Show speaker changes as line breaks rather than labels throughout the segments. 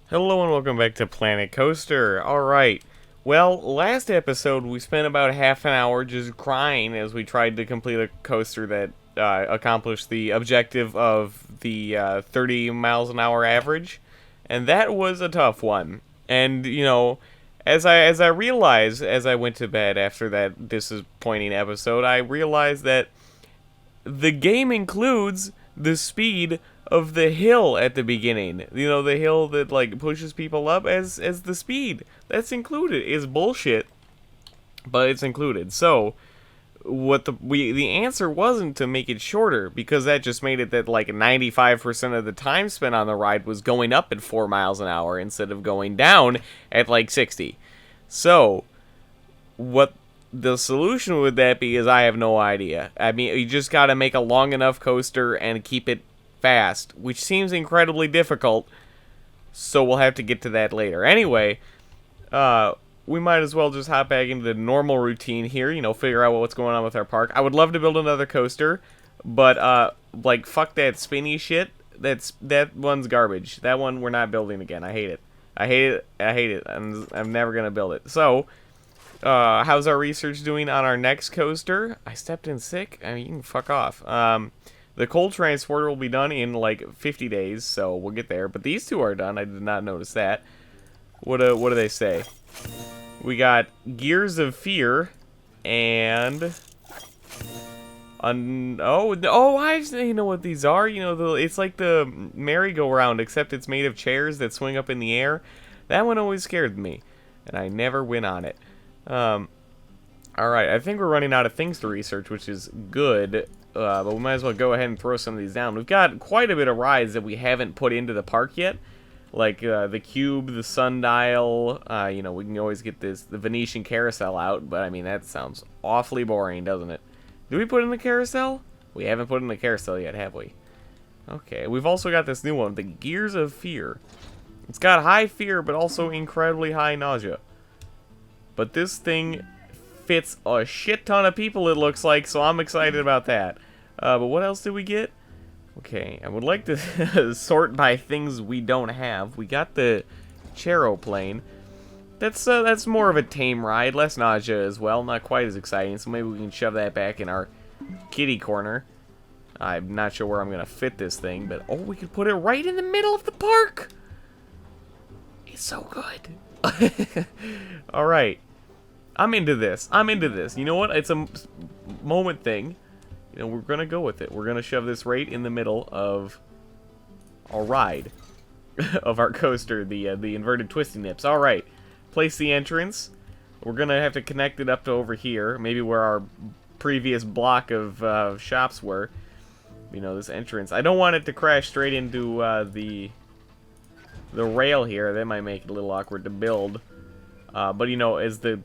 Hello and welcome back to Planet Coaster. Alright, well, last episode we spent about half an hour just crying as we tried to complete a coaster that accomplished the objective of the 30 miles an hour average, and that was a tough one. And, you know, as I realized as I went to bed after that disappointing episode, I realized that the game includes the speed of the hill at the beginning. You know, the hill that like pushes people up as the speed. That's included. It's bullshit, but it's included. So what the answer wasn't to make it shorter, because that just made it that like 95% of the time spent on the ride was going up at 4 miles an hour instead of going down at like 60. So what the solution would that be is I have no idea. I mean, you just got to make a long enough coaster and keep it fast, which seems incredibly difficult, so we'll have to get to that later. Anyway, we might as well just hop back into the normal routine here, you know, figure out what's going on with our park. I would love to build another coaster, but, like, fuck that spinny shit. That one's garbage. That one we're not building again. I hate it. I hate it. I hate it. I'm never gonna build it. So, how's our research doing on our next coaster? I stepped in sick? I mean, you can fuck off. The coal transporter will be done in like 50 days, so we'll get there. But these two are done. I did not notice that. What do they say? We got Gears of Fear and I know what these are. You know, it's like the merry-go-round, except it's made of chairs that swing up in the air. That one always scared me, and I never went on it. Alright, I think we're running out of things to research, which is good. But we might as well go ahead and throw some of these down. We've got quite a bit of rides that we haven't put into the park yet. Like the Cube, the Sundial. You know, we can always get the Venetian Carousel out. But, I mean, that sounds awfully boring, doesn't it? Did we put in the carousel? We haven't put in the carousel yet, have we? Okay, we've also got this new one, the Gears of Fear. It's got high fear, but also incredibly high nausea. But this thing fits a shit ton of people, it looks like, so I'm excited about that. But what else did we get? Okay, I would like to sort by things we don't have. We got the Charoplane. That's more of a tame ride, less nausea as well, not quite as exciting, so maybe we can shove that back in our kiddie corner. I'm not sure where I'm gonna fit this thing, but oh, we could put it right in the middle of the park! It's so good. Alright. I'm into this. I'm into this. You know what? It's a moment thing. You know, we're going to go with it. We're going to shove this right in the middle of our ride. Of our coaster, the inverted twisty nips. Alright. Place the entrance. We're going to have to connect it up to over here. Maybe where our previous block of shops were. You know, this entrance. I don't want it to crash straight into the rail here. That might make it a little awkward to build. But, you know, as the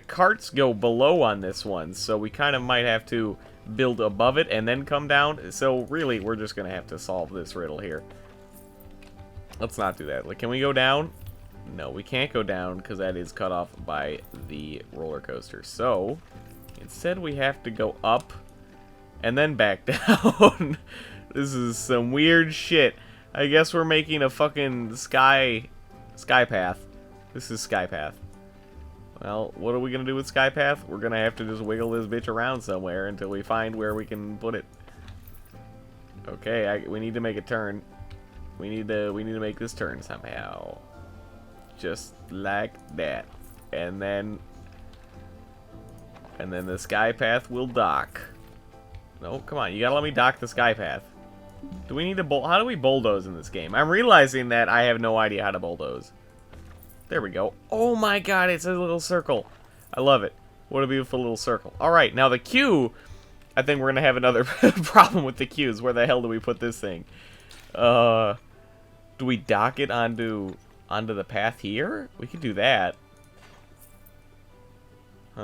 carts go below on this one, so we kind of might have to build above it and then come down. So really, we're just gonna have to solve this riddle here. Let's not do that. Like, can we go down? No, we can't go down because that is cut off by the roller coaster. So instead, we have to go up and then back down. This is some weird shit. I guess we're making a fucking sky path. This is sky path. Well, what are we going to do with Skypath? We're going to have to just wiggle this bitch around somewhere until we find where we can put it. Okay, we need to make a turn. We need to make this turn somehow. Just like that. And then the Skypath will dock. No, come on, you got to let me dock the Skypath. Do we need to how do we bulldoze in this game? I'm realizing that I have no idea how to bulldoze. There we go. Oh my god, it's a little circle. I love it. What a beautiful little circle. Alright, now the queue. I think we're going to have another problem with the queues. Where the hell do we put this thing? Do we dock it onto the path here? We could do that. You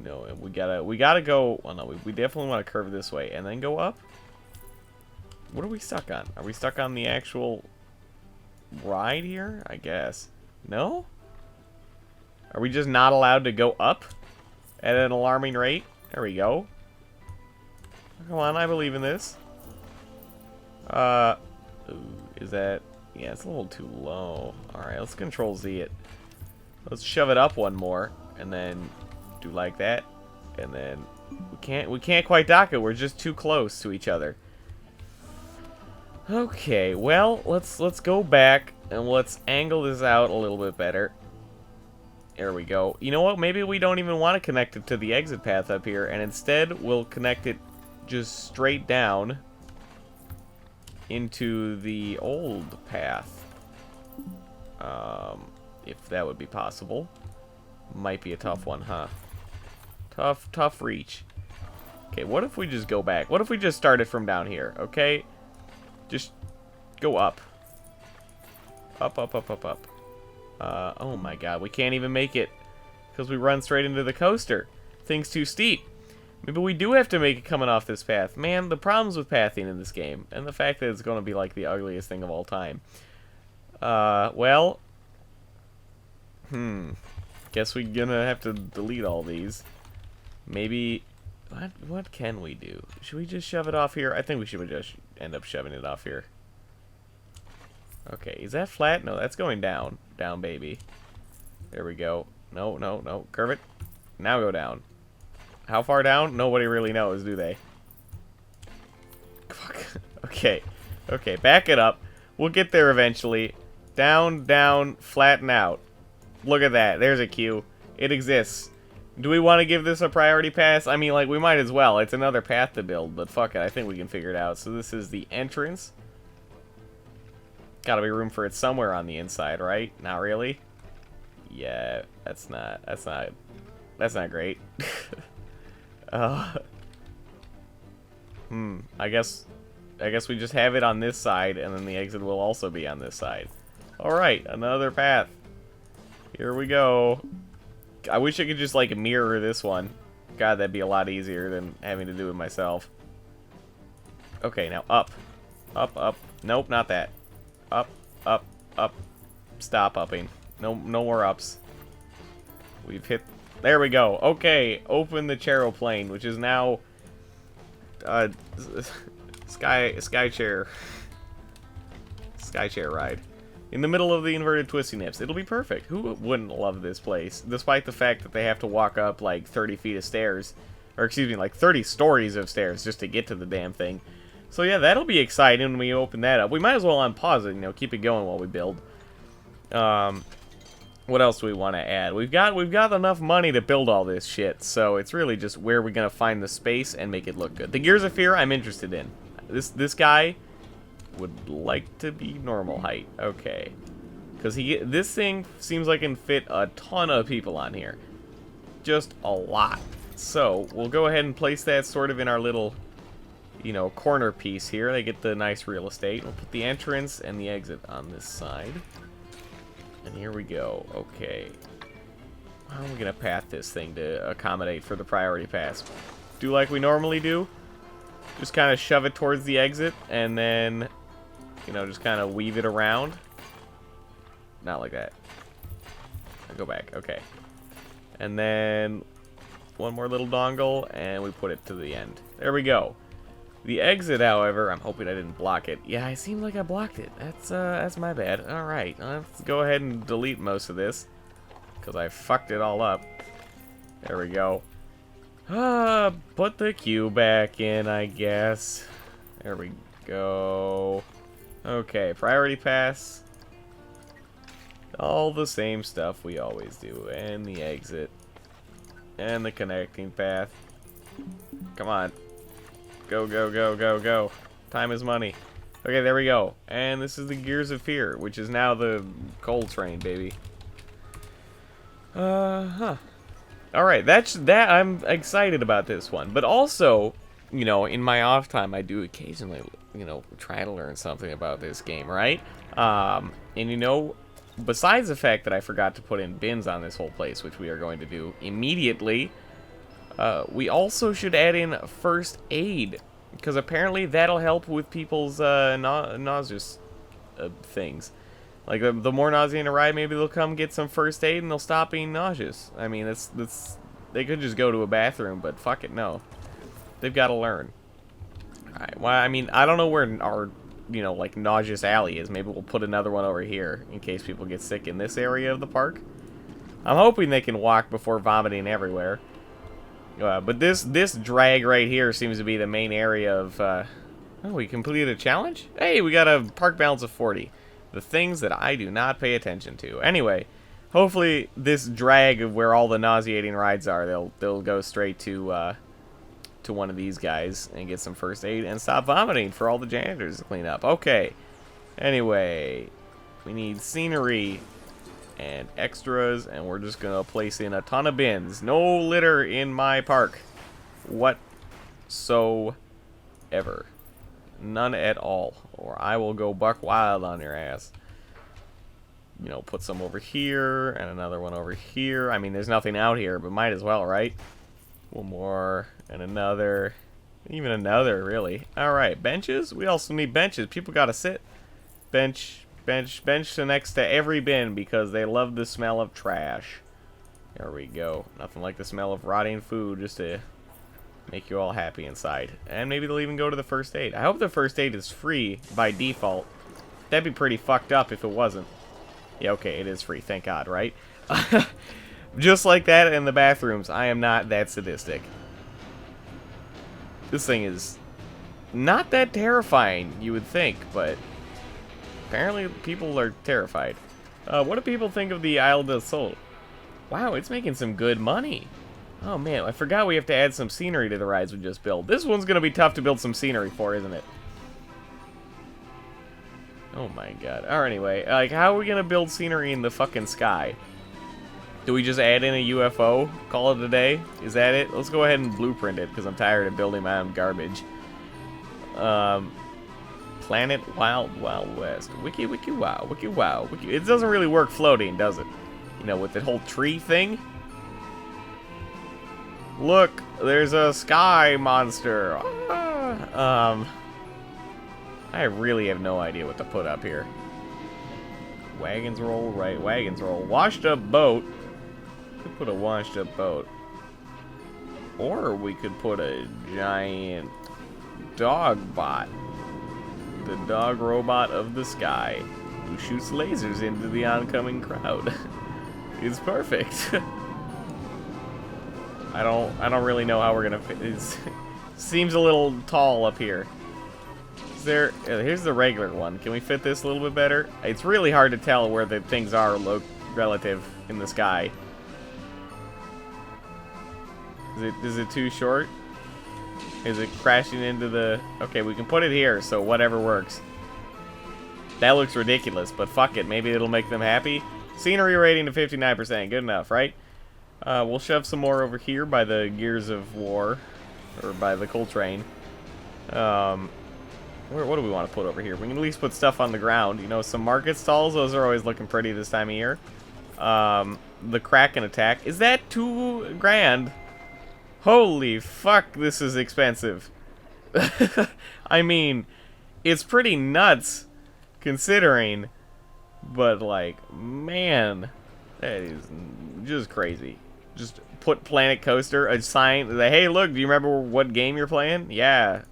know, we gotta go. Well, no, we definitely want to curve this way and then go up. What are we stuck on? Are we stuck on the actual ride here? I guess. No? Are we just not allowed to go up at an alarming rate? There we go. Come on, I believe in this. Is that Yeah, it's a little too low. Alright, let's Control Z it. Let's shove it up one more, and then do like that. And then we can't quite dock it. We're just too close to each other. Okay, well, let's go back and let's angle this out a little bit better. There we go. You know what? Maybe we don't even want to connect it to the exit path up here, and instead we'll connect it just straight down into the old path. If that would be possible. Might be a tough one, huh? Tough reach. Okay, what if we just go back? What if we just started from down here, okay? Just go up. Up, up, up, up, up. Oh my god, we can't even make it because we run straight into the coaster. Thing's too steep. Maybe we do have to make it coming off this path. Man, the problems with pathing in this game, and the fact that it's going to be like the ugliest thing of all time. Well, guess we're gonna have to delete all these. Maybe, what can we do? Should we just shove it off here? I think we should just end up shoving it off here. Okay, is that flat? No, that's going down. Down, baby. There we go. No, no, no. Curve it. Now go down. How far down? Nobody really knows, do they? Fuck. Okay. Okay, back it up. We'll get there eventually. Down, down, flatten out. Look at that. There's a queue. It exists. Do we want to give this a priority pass? I mean, like, we might as well. It's another path to build, but fuck it. I think we can figure it out. So this is the entrance. Gotta be room for it somewhere on the inside, right? Not really? Yeah, that's not great. I guess we just have it on this side, and then the exit will also be on this side. Alright, another path. Here we go. I wish I could just, like, mirror this one. God, that'd be a lot easier than having to do it myself. Okay, now up. Up, up. Nope, not that. Up, up, up. Stop upping. No more ups. We've hit... There we go. Okay, open the Charoplane, which is now... Sky chair ride. In the middle of the inverted twisty nips. It'll be perfect. Who wouldn't love this place? Despite the fact that they have to walk up like 30 feet of stairs. Or excuse me, like 30 stories of stairs just to get to the damn thing. So yeah, that'll be exciting when we open that up. We might as well unpause it, you know, keep it going while we build. What else do we want to add? We've got enough money to build all this shit, so it's really just where we're gonna find the space and make it look good. The Gears of Fear, I'm interested in. This guy would like to be normal height. Okay, because this thing seems like it can fit a ton of people on here, just a lot. So we'll go ahead and place that sort of in our little, you know, corner piece here. They get the nice real estate. We'll put the entrance and the exit on this side. And here we go. Okay. How are we going to path this thing to accommodate for the priority pass? Do like we normally do. Just kind of shove it towards the exit and then, you know, just kind of weave it around. Not like that. I'll go back. Okay. And then one more little dongle and we put it to the end. There we go. The exit, however, I'm hoping I didn't block it. Yeah, it seemed like I blocked it. That's my bad. Alright, let's go ahead and delete most of this, because I fucked it all up. There we go. Put the queue back in, I guess. There we go. Okay, priority pass. All the same stuff we always do. And the exit. And the connecting path. Come on. Go, go, go, go, go. Time is money. Okay, there we go. And this is the Gears of Fear, which is now the Coal Train, baby. Alright, I'm excited about this one. But also, you know, in my off time, I do occasionally, you know, try to learn something about this game, right? And, you know, besides the fact that I forgot to put in bins on this whole place, which we are going to do immediately... we also should add in first aid, because apparently that'll help with people's nauseous things. Like the more nausea in a ride, maybe they'll come get some first aid and they'll stop being nauseous. I mean, they could just go to a bathroom, but fuck it, no. They've got to learn. Alright, well, I mean, I don't know where our you know, like nauseous alley is. Maybe we'll put another one over here in case people get sick in this area of the park. I'm hoping they can walk before vomiting everywhere. But this drag right here seems to be the main area of... oh, we completed a challenge? Hey, we got a park balance of 40. The things that I do not pay attention to. Anyway, hopefully this drag of where all the nauseating rides are, they'll go straight to one of these guys and get some first aid and stop vomiting for all the janitors to clean up. Okay. Anyway, we need scenery and extras, and we're just gonna place in a ton of bins. No litter in my park whatsoever. None at all, or I will go buck wild on your ass. You know, put some over here and another one over here. I mean, there's nothing out here, but might as well, right? One more and another, even another, really. All right, benches. We also need benches. People gotta sit. Bench next to every bin because they love the smell of trash. There we go. Nothing like the smell of rotting food just to make you all happy inside. And maybe they'll even go to the first aid. I hope the first aid is free by default. That'd be pretty fucked up if it wasn't. Yeah, okay, it is free. Thank God, right? Just like that in the bathrooms. I am not that sadistic. This thing is not that terrifying, you would think, but apparently people are terrified. What do people think of the Isle del Sol? Wow, it's making some good money. Oh man, I forgot we have to add some scenery to the rides we just built. This one's gonna be tough to build some scenery for, isn't it? Oh my god. Alright, anyway, like, how are we gonna build scenery in the fucking sky? Do we just add in a UFO? Call it a day? Is that it? Let's go ahead and blueprint it, because I'm tired of building my own garbage. Planet Wild Wild West. Wiki wiki wow. Wiki wow. Wiki. It doesn't really work floating, does it? You know, with the whole tree thing? Look, there's a sky monster. Ah. I really have no idea what to put up here. Wagons roll, right? Wagons roll. Washed up boat. Could put a washed up boat. Or we could put a giant dog bot. The dog robot of the sky, who shoots lasers into the oncoming crowd. It's perfect. I don't really know how we're gonna fit. It seems a little tall up here. Is there? Here's the regular one. Can we fit this a little bit better? It's really hard to tell where the things are relative in the sky. Is it too short? Is it crashing into the... Okay, we can put it here, so whatever works. That looks ridiculous, but fuck it. Maybe it'll make them happy. Scenery rating to 59%. Good enough, right? We'll shove some more over here by the Gears of War. Or by the Coltrane. What do we want to put over here? We can at least put stuff on the ground. You know, some market stalls. Those are always looking pretty this time of year. The Kraken attack. Is that $2 grand? Holy fuck, this is expensive. I mean, it's pretty nuts considering, but like, man, that is just crazy. Just put Planet Coaster, a sign that, hey, look, do you remember what game you're playing? Yeah,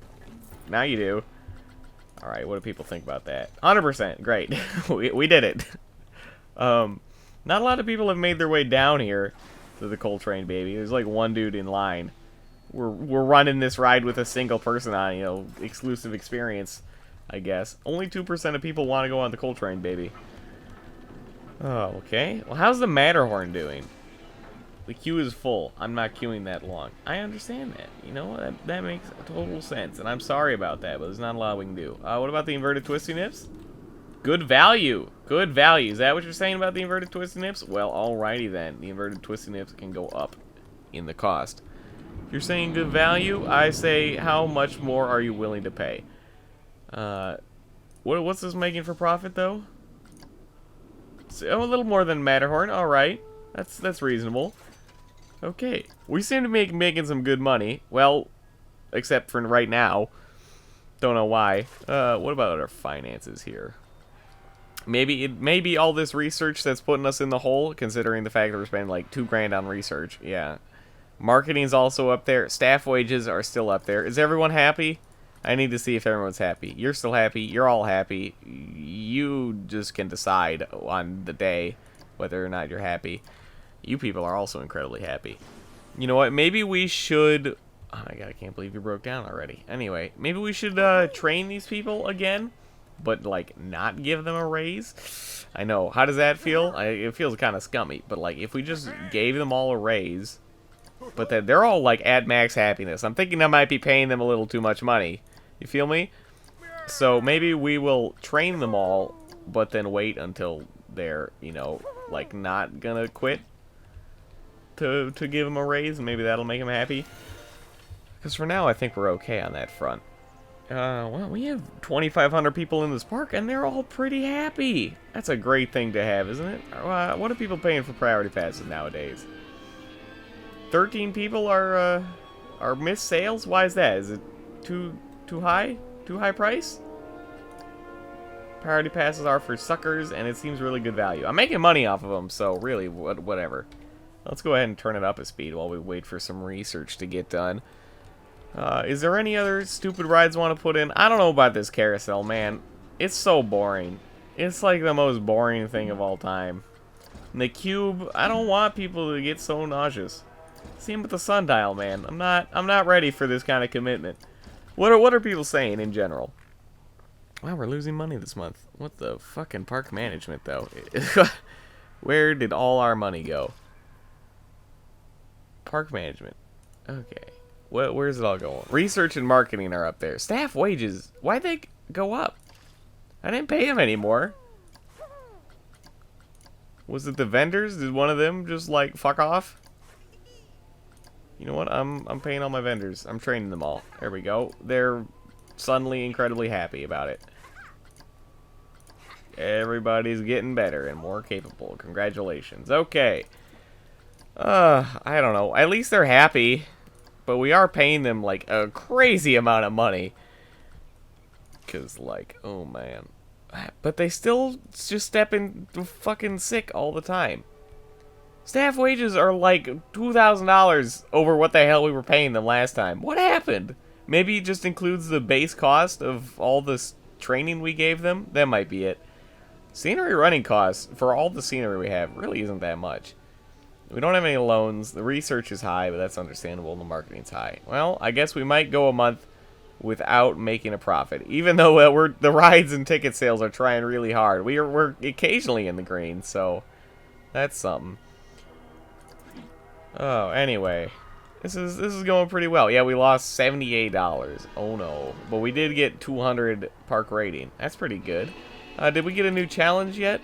now you do. Alright, what do people think about that? 100%, great. we did it. Not a lot of people have made their way down here to the Coltrane, baby. There's like one dude in line. We're running this ride with a single person on, you know, exclusive experience, I guess. Only 2% of people want to go on the Coltrane, baby. Oh, okay. Well, how's the Matterhorn doing? The queue is full. I'm not queuing that long. I understand that. You know, that makes total sense. And I'm sorry about that, but there's not a lot we can do. What about the inverted twisty nips? Good value. Good value. Is that what you're saying about the inverted twisty nips? Well, alrighty then. The inverted twisty nips can go up in the cost. If you're saying good value, I say how much more are you willing to pay? What's this making for profit, though? So, a little more than Matterhorn. Alright. That's reasonable. Okay. We seem to be making some good money. Well, except for right now. Don't know why. What about our finances here? Maybe all this research that's putting us in the hole, considering the fact that we're spending like $2 grand on research. Yeah. Marketing's also up there. Staff wages are still up there. Is everyone happy? I need to see if everyone's happy. You're still happy. You're all happy. You just can decide on the day whether or not you're happy. You people are also incredibly happy. You know what? Maybe we should... Oh my god, I can't believe you broke down already. Anyway, maybe we should train these people again, but, like, not give them a raise. I know. How does that feel? It feels kind of scummy, but, like, if we just gave them all a raise, but that they're all, like, at max happiness. I'm thinking I might be paying them a little too much money. You feel me? So maybe we will train them all, but then wait until they're, you know, like, not gonna quit to give them a raise, and maybe that'll make them happy. Because for now, I think we're okay on that front. Well, we have 2,500 people in this park, and they're all pretty happy. That's a great thing to have, isn't it? What are people paying for priority passes nowadays? 13 people are missed sales? Why is that? Is it too high? Too high price? Priority passes are for suckers, and it seems really good value. I'm making money off of them, so really, whatever. Let's go ahead and turn it up a speed while we wait for some research to get done. Is there any other stupid rides I want to put in? I don't know about this carousel, man. It's so boring. It's like the most boring thing of all time. And the cube, I don't want people to get so nauseous. Same with the sundial, man. I'm not ready for this kind of commitment. What are people saying in general? Wow, we're losing money this month. What the fucking park management, though? Where did all our money go? Park management. Okay. Where's it all going? Research and marketing are up there. Staff wages. Why'd they go up? I didn't pay them anymore. Was it the vendors? Did one of them just, like, fuck off? You know what? I'm paying all my vendors. I'm training them all. There we go. They're suddenly incredibly happy about it. Everybody's getting better and more capable. Congratulations. Okay. I don't know. At least they're happy. But we are paying them, like, a crazy amount of money. Because, like, oh, man. But they still just step in fucking sick all the time. Staff wages are, like, $2,000 over what the hell we were paying them last time. What happened? Maybe it just includes the base cost of all this training we gave them? That might be it. Scenery running costs, for all the scenery we have, really isn't that much. We don't have any loans. The research is high, but that's understandable. The marketing's high. Well, I guess we might go a month without making a profit, even though the rides and ticket sales are trying really hard. We're occasionally in the green, so that's something. Oh, anyway, this is going pretty well. Yeah, we lost $78. Oh no, but we did get 200 park rating. That's pretty good. Did we get a new challenge yet?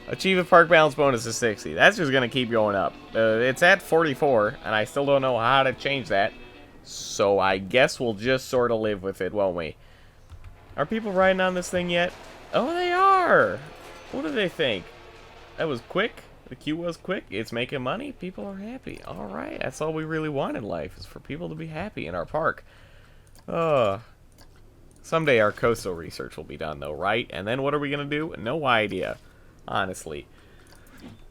Achieve a park balance bonus of 60. That's just going to keep going up. It's at 44, and I still don't know how to change that. So I guess we'll just sort of live with it, won't we? Are people riding on this thing yet? Oh, they are! What do they think? That was quick. The queue was quick. It's making money. People are happy. Alright, that's all we really want in life, is for people to be happy in our park. Someday our coastal research will be done, though, right? And then what are we going to do? No idea. Honestly,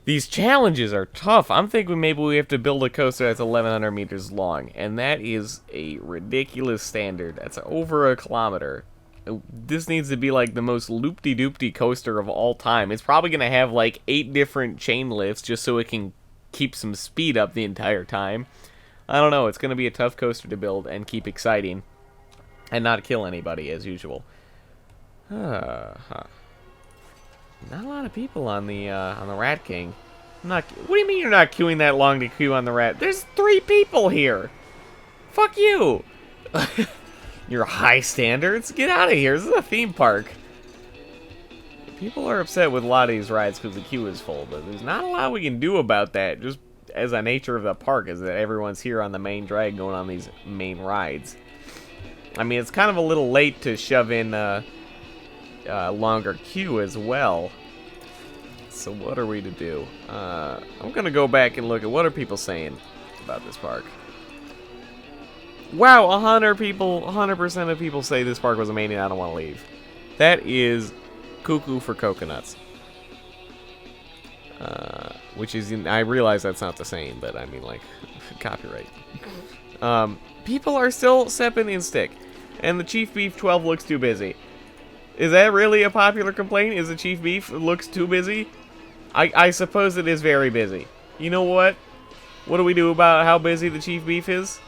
these challenges are tough. I'm thinking maybe we have to build a coaster that's 1,100 meters long, and that is a ridiculous standard. That's over a kilometer. This needs to be like the most loop-de-doop-de coaster of all time. It's probably going to have like 8 different chain lifts just so it can keep some speed up the entire time. I don't know. It's going to be a tough coaster to build and keep exciting and not kill anybody as usual. Not a lot of people on the Rat King. What do you mean you're not queuing that long to queue on the Rat? There's 3 people here. Fuck you. Your high standards. Get out of here. This is a theme park. People are upset with a lot of these rides because the queue is full, but there's not a lot we can do about that. Just as a nature of the park is that everyone's here on the main drag going on these main rides. I mean, it's kind of a little late to shove in longer queue as well. So what are we to do? I'm gonna go back and look at what are people saying about this park. Wow, 100% of people say this park was amazing. I don't want to leave. That is cuckoo for coconuts. Which is, I realize that's not the same, but I mean, like, copyright. People are still stepping in stick. And the Chief Beef 12 looks too busy. Is that really a popular complaint? Is the Chief Beef looks too busy? I suppose it is very busy. You know what? What do we do about how busy the Chief Beef is?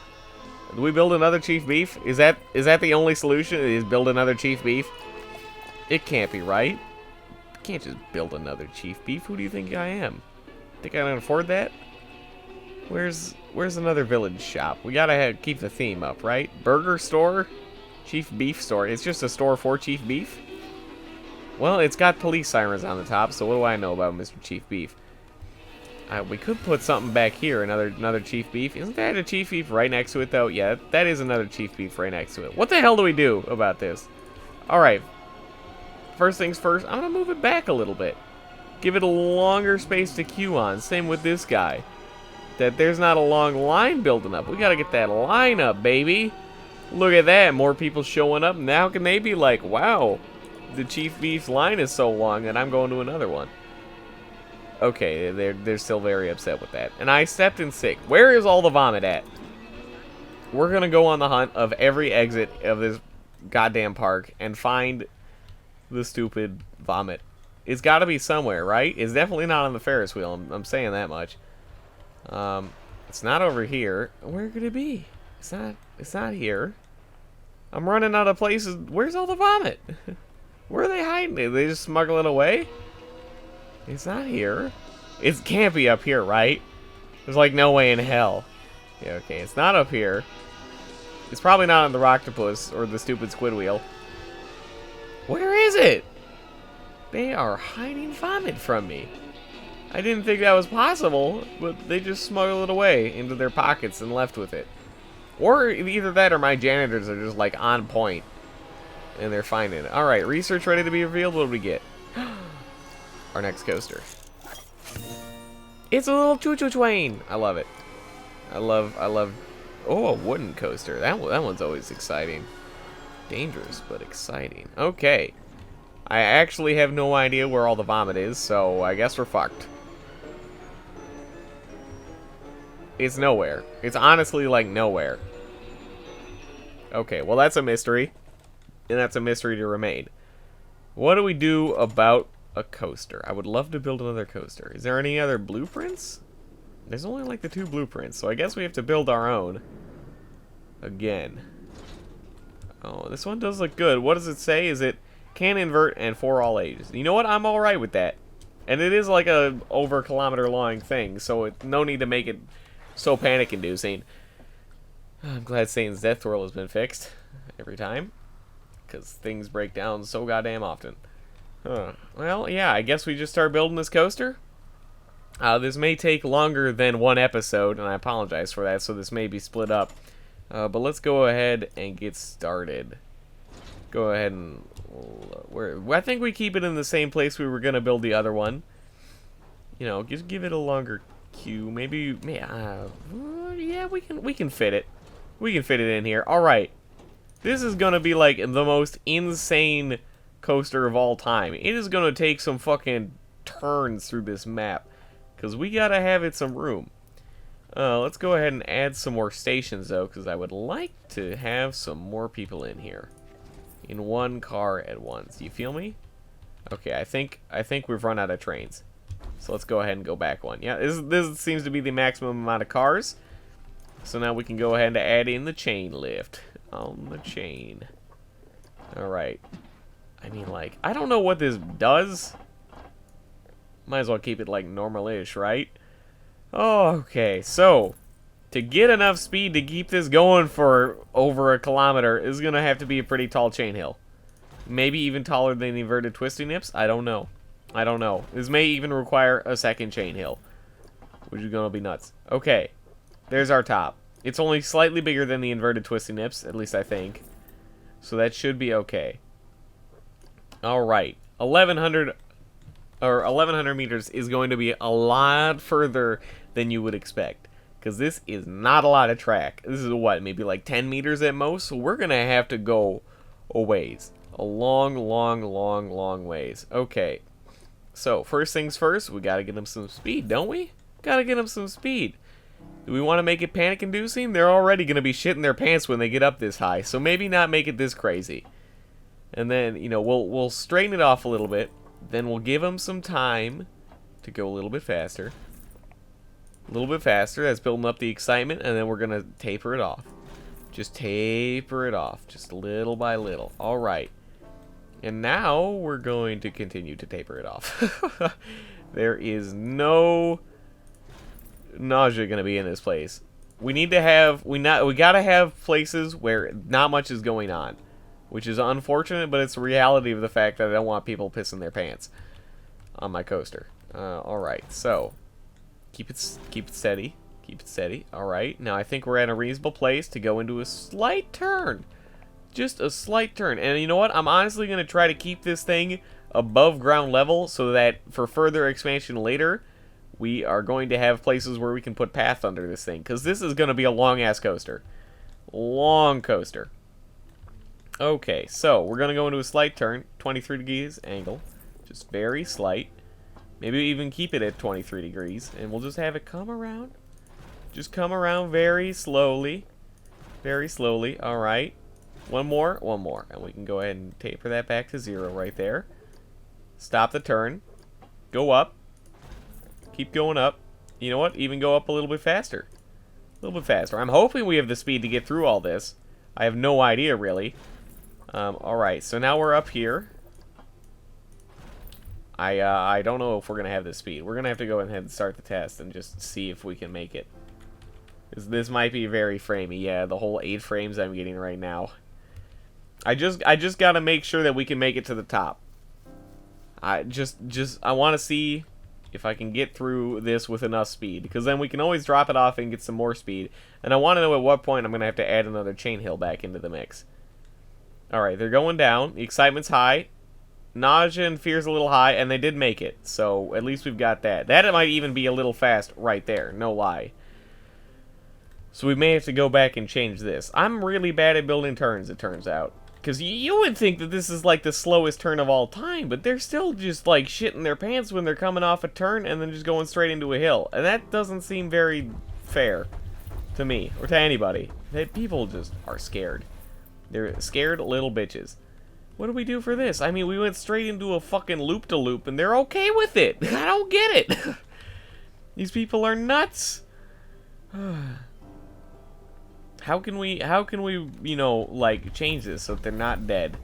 Do we build another Chief Beef? Is that the only solution? Is build another Chief Beef? It can't be, right? I can't just build another Chief Beef. Who do you think I am? Think I can afford that? Where's another village shop? We gotta keep the theme up, right? Burger store? Chief Beef store. It's just a store for Chief Beef? Well, it's got police sirens on the top, so what do I know about Mr. Chief Beef? We could put something back here, another Chief Beef. Isn't that a Chief Beef right next to it, though? Yeah, that is another Chief Beef right next to it. What the hell do we do about this? Alright. First things first, I'm going to move it back a little bit. Give it a longer space to queue on. Same with this guy. That there's not a long line building up. We got to get that line up, baby. Look at that. More people showing up. Now can they be like, wow, the Chief Beef's line is so long that I'm going to another one. Okay, they're still very upset with that. And I stepped in sick. Where is all the vomit at? We're going to go on the hunt of every exit of this goddamn park and find the stupid vomit. It's got to be somewhere, right? It's definitely not on the Ferris wheel. I'm saying that much. It's not over here. Where could it be? It's not here. I'm running out of places. Where's all the vomit? Where are they hiding it? They just smuggle it away? It's not here. It can't be up here, right? There's like no way in hell. Yeah, okay, it's not up here. It's probably not on the Rocktopus or the stupid squid wheel. Where is it? They are hiding vomit from me. I didn't think that was possible, but they just smuggle it away into their pockets and left with it. Or either that or my janitors are just like on point. And they're finding it. Alright, research ready to be revealed. What do we get? Our next coaster. It's a little choo-choo train. I love it. I love. Oh, a wooden coaster. That one's always exciting. Dangerous, but exciting. Okay. I actually have no idea where all the vomit is, so I guess we're fucked. It's nowhere. It's honestly like nowhere. Okay, well that's a mystery. And that's a mystery to remain. What do we do about a coaster? I would love to build another coaster. Is there any other blueprints? There's only like the 2 blueprints, so I guess we have to build our own. Again. Oh, this one does look good. What does it say? Is it can invert and for all ages? You know what? I'm alright with that. And it is like a over a kilometer long thing, so no need to make it so panic-inducing. I'm glad Satan's death twirl has been fixed every time. Because things break down so goddamn often. Huh. Well, yeah, I guess we just start building this coaster. This may take longer than 1 episode, and I apologize for that, so this may be split up. But let's go ahead and get started. Go ahead and... I think we keep it in the same place we were going to build the other one. You know, just give it a longer queue. Maybe... yeah, we can fit it. We can fit it in here. Alright. This is going to be like the most insane coaster of all time. It is going to take some fucking turns through this map. Because we got to have it some room. Let's go ahead and add some more stations, though. Because I would like to have some more people in here. In one car at once. You feel me? Okay, I think we've run out of trains. So let's go ahead and go back one. Yeah, this seems to be the maximum amount of cars. So now we can go ahead and add in the chain lift. On the chain. Alright. I mean, like, I don't know what this does. Might as well keep it, like, normal-ish, right? Oh, okay, so, to get enough speed to keep this going for over a kilometer is going to have to be a pretty tall chain hill. Maybe even taller than the inverted twisting nips? I don't know. I don't know. This may even require a second chain hill. Which is going to be nuts. Okay. There's our top. It's only slightly bigger than the inverted twisting nips, at least I think. So that should be okay. Alright. 1100 meters is going to be a lot further than you would expect. Because this is not a lot of track. This is what, maybe like 10 meters at most? So we're going to have to go a ways. A long, long, long, long ways. Okay. So, first things first, we got to get him some speed, don't we? Got to get him some speed. Do we want to make it panic-inducing? They're already going to be shitting their pants when they get up this high, so maybe not make it this crazy. And then, you know, we'll straighten it off a little bit. Then we'll give them some time to go a little bit faster. A little bit faster. That's building up the excitement, and then we're going to taper it off. Just taper it off, just little by little. All right. And now we're going to continue to taper it off. There is no nausea going to be in this place. We need to have we got to have places where not much is going on, which is unfortunate, but it's the reality of the fact that I don't want people pissing their pants on my coaster. All right, so keep it steady. Keep it steady. All right, now I think we're at a reasonable place to go into a slight turn. Just a slight turn. And you know what? I'm honestly going to try to keep this thing above ground level so that for further expansion later, we are going to have places where we can put path under this thing. Because this is going to be a long-ass coaster. Long coaster. Okay, so we're going to go into a slight turn. 23 degrees angle. Just very slight. Maybe even keep it at 23 degrees. And we'll just have it come around. Just come around very slowly. Very slowly. All right. One more. And we can go ahead and taper that back to 0 right there. Stop the turn. Go up. Keep going up. You know what? Even go up a little bit faster. A little bit faster. I'm hoping we have the speed to get through all this. I have no idea, really. Alright, so now we're up here. I don't know if we're going to have the speed. We're going to have to go ahead and start the test and just see if we can make it. This might be very framey. Yeah, the whole 8 frames I'm getting right now. I just got to make sure that we can make it to the top. I want to see if I can get through this with enough speed, because then we can always drop it off and get some more speed. And I want to know at what point I'm going to have to add another chain hill back into the mix. Alright, they're going down. The excitement's high. Nausea and fear's a little high, and they did make it. So at least we've got that. That might even be a little fast right there. No lie. So we may have to go back and change this. I'm really bad at building turns, it turns out. Because you would think that this is like the slowest turn of all time, but they're still just like shitting their pants when they're coming off a turn and then just going straight into a hill. And that doesn't seem very fair to me or to anybody. People just are scared. They're scared little bitches. What do we do for this? I mean, we went straight into a fucking loop-de-loop and they're okay with it. I don't get it. These people are nuts. How can we, you know, like, change this so that they're not dead?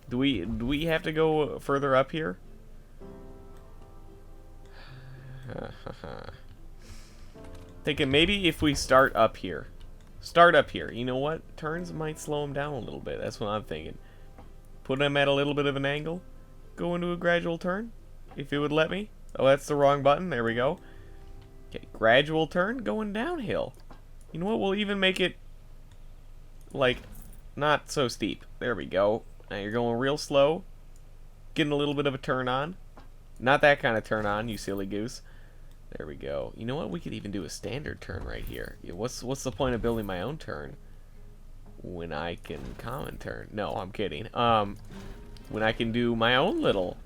Do we have to go further up here? Thinking maybe if we start up here. Start up here. You know what? Turns might slow them down a little bit. That's what I'm thinking. Put them at a little bit of an angle. Go into a gradual turn. If it would let me. Oh, that's the wrong button. There we go. Okay, gradual turn going downhill. You know what? We'll even make it like not so steep. There we go. Now you're going real slow. Getting a little bit of a turn on. Not that kind of turn on, you silly goose. There we go. You know what? We could even do a standard turn right here. Yeah, what's the point of building my own turn when I can common turn? No, I'm kidding. When I can do my own little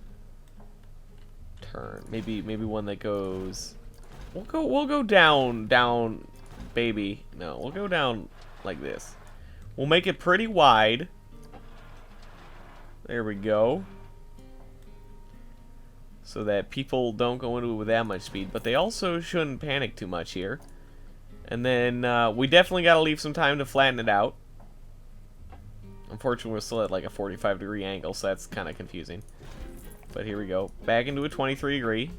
turn. Maybe one that goes. We'll go down, baby. No, we'll go down like this. We'll make it pretty wide. There we go. So that people don't go into it with that much speed. But they also shouldn't panic too much here. And then we definitely got to leave some time to flatten it out. Unfortunately, we're still at like a 45-degree angle, so that's kind of confusing. But here we go. Back into a 23 degree.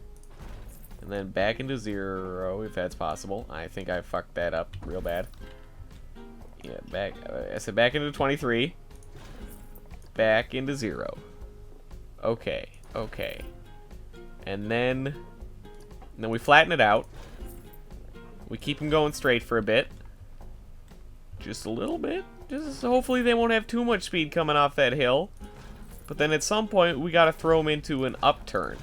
And then back into 0, if that's possible. I think I fucked that up real bad. Yeah, back. I said back into 23. Back into 0. Okay, okay. And then we flatten it out. We keep them going straight for a bit. Just a little bit. Just hopefully they won't have too much speed coming off that hill. But then at some point we gotta throw them into an upturn.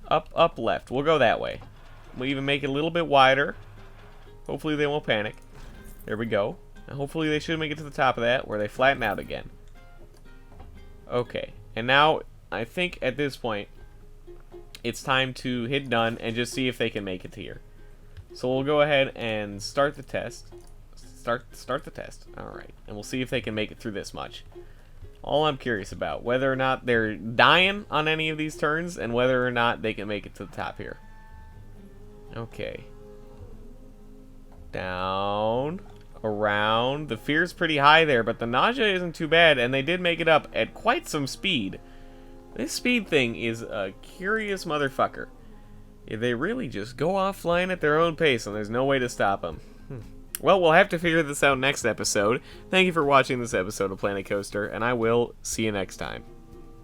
Up left. We'll go that way. We'll even make it a little bit wider. Hopefully they won't panic. There we go. And hopefully they should make it to the top of that where they flatten out again. Okay. And now I think at this point it's time to hit done and just see if they can make it to here. So we'll go ahead and start the test. Start the test. Alright. And we'll see if they can make it through this much. All I'm curious about, whether or not they're dying on any of these turns, and whether or not they can make it to the top here. Okay. Down. Around. The fear's pretty high there, but the nausea isn't too bad, and they did make it up at quite some speed. This speed thing is a curious motherfucker. They really just go off flying at their own pace, and there's no way to stop them. Well, we'll have to figure this out next episode. Thank you for watching this episode of Planet Coaster, and I will see you next time.